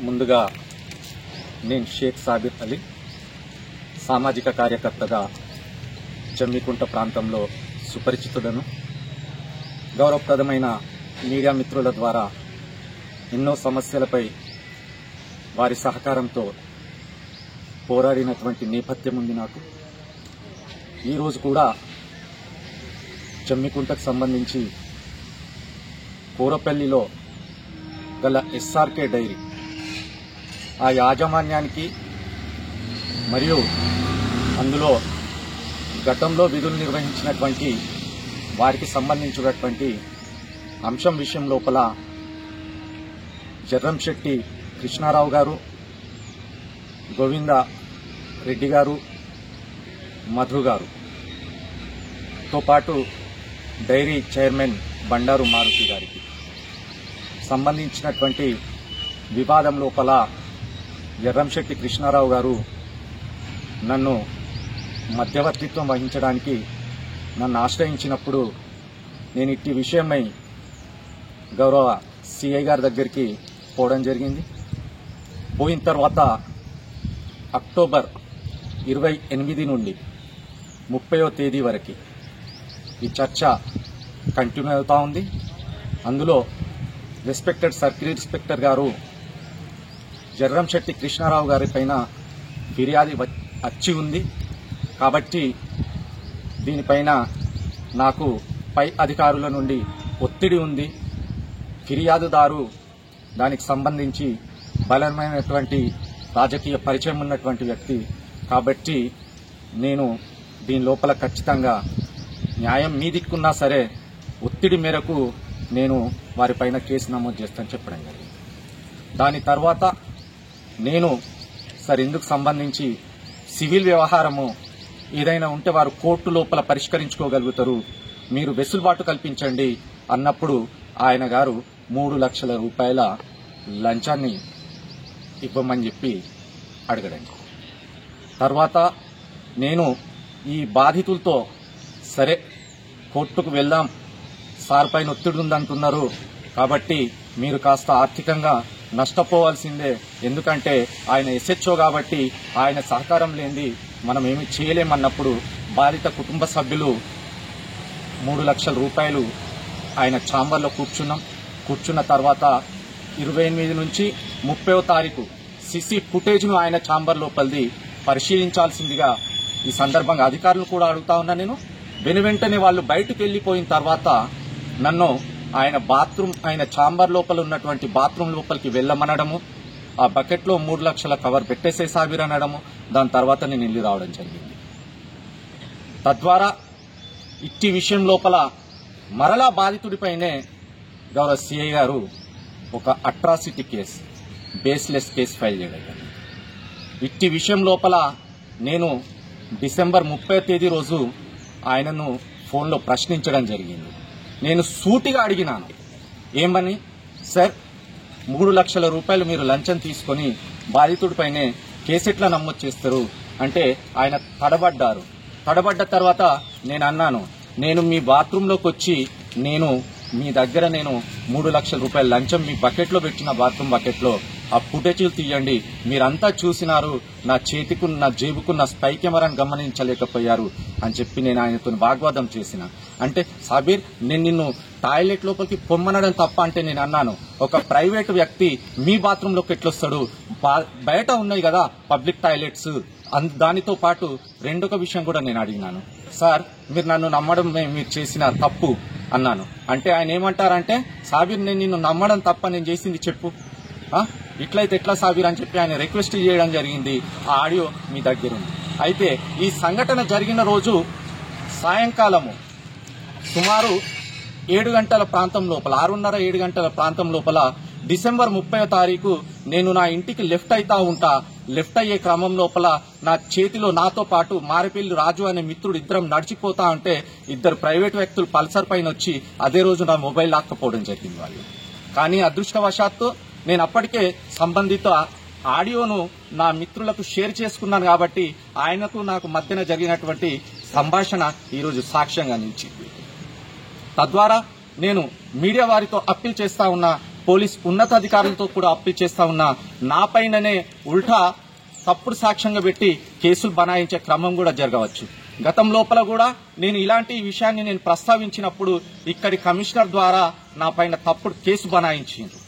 ముందుగా నేను షేక్ సాబిర్ అలీ సామాజిక కార్యకర్తగా జమ్మికుంట ప్రాంతంలో సుపరిచితుడను. గౌరవప్రదమైన మీడియా మిత్రుల ద్వారా ఎన్నో సమస్యలపై వారి సహకారంతో పోరాడినటువంటి నేపథ్యం ఉంది నాకు. ఈరోజు కూడా జమ్మికుంటకు సంబంధించి కోరపల్లిలో గల ఎస్ఆర్కే డైరీ ఆ యాజమాన్యానికి మరియు అందులో గతంలో విధులు నిర్వహించినటువంటి వారికి సంబంధించినటువంటి అంశం విషయం లోపల జర్రంశెట్టి కృష్ణారావు గారు, గోవింద రెడ్డి గారు, మధు గారు తో పాటు డైరీ చైర్మన్ బండారు మారుతి గారికి సంబంధించినటువంటి వివాదం లోపల జర్రంశెట్టి కృష్ణారావు గారు నన్ను మధ్యవర్తిత్వం వహించడానికి నన్ను ఆశ్రయించినప్పుడు నేను ఇట్టి విషయమై గౌరవ సిఐ గారి దగ్గరికి పోవడం జరిగింది. పోయిన తర్వాత అక్టోబర్ 28 నుండి 30వ తేదీ వరకు ఈ చర్చ కంటిన్యూ అవుతా ఉంది. అందులో రెస్పెక్టెడ్ సర్కిల్ ఇన్స్పెక్టర్ గారు జర్రంశెట్టి కృష్ణారావు గారి పైన ఫిర్యాదు వచ్చి ఉంది కాబట్టి దీనిపైన నాకు పై అధికారుల నుండి ఒత్తిడి ఉంది. ఫిర్యాదుదారు దానికి సంబంధించి బలమైనటువంటి రాజకీయ పరిచయం ఉన్నటువంటి వ్యక్తి కాబట్టి నేను దీని లోపల ఖచ్చితంగా న్యాయం మీ దిక్కున్నా సరే ఒత్తిడి మేరకు నేను వారిపైన కేసు నమోదు చేస్తానని చెప్పడం జరిగింది. దాని తర్వాత నేను సార్ ఇందుకు సంబంధించి సివిల్ వ్యవహారము ఏదైనా ఉంటే వారు కోర్టు లోపల పరిష్కరించుకోగలుగుతారు, మీరు వెసులుబాటు కల్పించండి అన్నప్పుడు ఆయన గారు 3 లక్షల రూపాయల లంచాన్ని ఇవ్వమని చెప్పి అడగడం. తర్వాత నేను ఈ బాధితులతో సరే కోర్టుకు వెళ్దాం, సార్ పైన ఒత్తిడి ఉందంటున్నారు కాబట్టి మీరు కాస్త ఆర్థికంగా నష్టపోవాల్సిందే, ఎందుకంటే ఆయన ఎస్హెచ్ఓ కాబట్టి ఆయన సహకారం లేనిది మనం ఏమీ చేయలేమన్నప్పుడు బాధిత కుటుంబ సభ్యులు 3 లక్షల రూపాయలు ఆయన ఛాంబర్లో కూర్చున్న తర్వాత 28 నుంచి 30వ తారీఖు సిసి ఫుటేజ్ను ఆయన ఛాంబర్ లోపలిది పరిశీలించాల్సిందిగా ఈ సందర్భంగా అధికారులు కూడా అడుగుతా ఉన్నా. నేను వెనువెంటనే వాళ్ళు బయటకు వెళ్లిపోయిన తర్వాత నన్ను ఆయన ఛాంబర్ లోపల ఉన్నటువంటి బాత్రూమ్ లోపలికి వెళ్లమనడము, ఆ బకెట్లో 3 లక్షల కవర్ పెట్టేసే సాబిర్ అనడము, దాని తర్వాత నేను ఇల్లు రావడం జరిగింది. తద్వారా ఇట్టి విషయం లోపల మరలా బాధితుడిపైనే గౌరవ సిఐ గారు ఒక atrocity case, baseless case file చేయడం జరిగింది. ఇట్టి విషయం లోపల నేను డిసెంబర్ 30వ తేదీ రోజు ఆయనను ఫోన్లో ప్రశ్నించడం జరిగింది. నేను సూటిగా అడిగినాను, ఏమని సార్ 3 లక్షల రూపాయలు మీరు లంచం తీసుకుని బాధితుడిపైనే కేసెట్లా నమోదు చేస్తారు అంటే ఆయన తడబడ్డారు. తడబడ్డ తర్వాత నేను అన్నాను, నేను మీ బాత్రూంలోకి వచ్చి నేను మీ దగ్గర 3 లక్షల రూపాయల లంచం మీ బకెట్లో పెట్టిన బాత్రూమ్ బకెట్లో ఆ ఫుటేజీలు తీయండి, మీరంతా చూసినారు, నా జేబుకున్న స్పై కెమెరాను గమనించలేకపోయారు అని చెప్పి నేను ఆయనతో వాగ్వాదం చేసిన. అంటే సాబీర్ నేను నిన్ను టాయిలెట్ లోపలికి పొమ్మనడం తప్ప అంటే నేను అన్నాను, ఒక ప్రైవేట్ వ్యక్తి మీ బాత్రూంలోకి ఎట్లొస్తాడు, బయట ఉన్నాయి కదా పబ్లిక్ టాయిలెట్స్, దానితో పాటు రెండొక విషయం కూడా నేను అడిగినాను, సార్ మీరు నన్ను నమ్మడం మీరు చేసిన తప్పు అన్నాను. అంటే ఆయన ఏమంటారంటే సాబీర్ నేను నిన్ను నమ్మడం తప్ప నేను చేసింది చెప్పు, ఇట్లయితే ఎట్లా సాబీర్ అని చెప్పి ఆయన రిక్వెస్ట్ చేయడం జరిగింది. ఆ ఆడియో మీ దగ్గర ఉంది. అయితే ఈ సంఘటన జరిగిన రోజు సాయంకాలము సుమారు 7 గంటల ప్రాంతం లోపల 6:30-7 గంటల ప్రాంతం లోపల డిసెంబర్ 30వ తారీఖు నేను నా ఇంటికి లెఫ్ట్ అయ్యే క్రమం లోపల నా చేతిలో నాతో పాటు మారిపల్లి రాజు అనే మిత్రుడు ఇద్దరం నడిచిపోతా ఉంటే 2 ప్రైవేట్ వ్యక్తులు పల్సర్ పైన వచ్చి అదే రోజు నా మొబైల్ లాక్కపోవడం జరిగింది వాళ్ళు. కానీ అదృష్టవశాత్తు నేను అప్పటికే సంబంధిత ఆడియోను నా మిత్రులకు షేర్ చేసుకున్నాను కాబట్టి ఆయనకు నాకు మధ్యన జరిగినటువంటి సంభాషణ ఈరోజు సాక్ష్యంగా నిలిచింది. తద్వారా నేను మీడియా వారితో అప్పీల్ చేస్తా ఉన్నా, పోలీస్ ఉన్నతాధికారులతో కూడా అప్పీల్ చేస్తా ఉన్నా. నా పైననే ఉల్టా తప్పుడు సాక్ష్యంగా పెట్టి కేసులు బనాయించే క్రమం కూడా జరగవచ్చు. గతం లోపల కూడా నేను ఇలాంటి విషయాన్ని నేను ప్రస్తావించినప్పుడు ఇక్కడి కమిషనర్ ద్వారా నా పైన తప్పుడు కేసు బనాయించారు.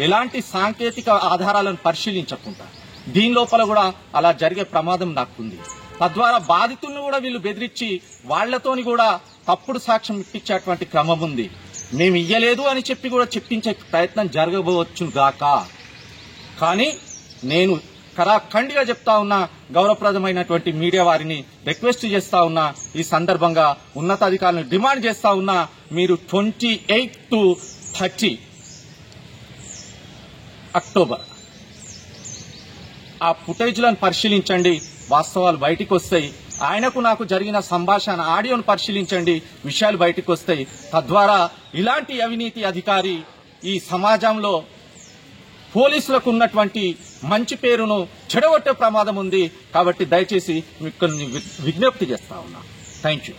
ఎలాంటి సాంకేతిక ఆధారాలను పరిశీలించకుండా దీని లోపల కూడా అలా జరిగే ప్రమాదం నాకుంది. తద్వారా బాధితులను కూడా వీళ్ళు బెదిరించి వాళ్లతోని కూడా తప్పుడు సాక్ష్యం ఇప్పించేటువంటి క్రమం ఉంది. మేము ఇయ్యలేదు అని చెప్పి కూడా చెప్పించే ప్రయత్నం జరగవచ్చు గాక. కానీ నేను ఖరాఖండిగా చెప్తా ఉన్నా, గౌరవప్రదమైనటువంటి మీడియా వారిని రిక్వెస్ట్ చేస్తా ఉన్నా, ఈ సందర్భంగా ఉన్నతాధికారులను డిమాండ్ చేస్తా ఉన్నా, మీరు 28 to 30 అక్టోబర్ ఆ ఫుటేజ్లను పరిశీలించండి, వాస్తవాలు బయటికి వస్తాయి. ఆయనకు నాకు జరిగిన సంభాషణ ఆడియోను పరిశీలించండి, విషయాలు బయటికి వస్తాయి. తద్వారా ఇలాంటి అవినీతి అధికారి ఈ సమాజంలో పోలీసులకు ఉన్నటువంటి మంచి పేరును చెడగొట్టే ప్రమాదం ఉంది. కాబట్టి దయచేసి మీకు విజ్ఞప్తి చేస్తా ఉన్నా. Thank you.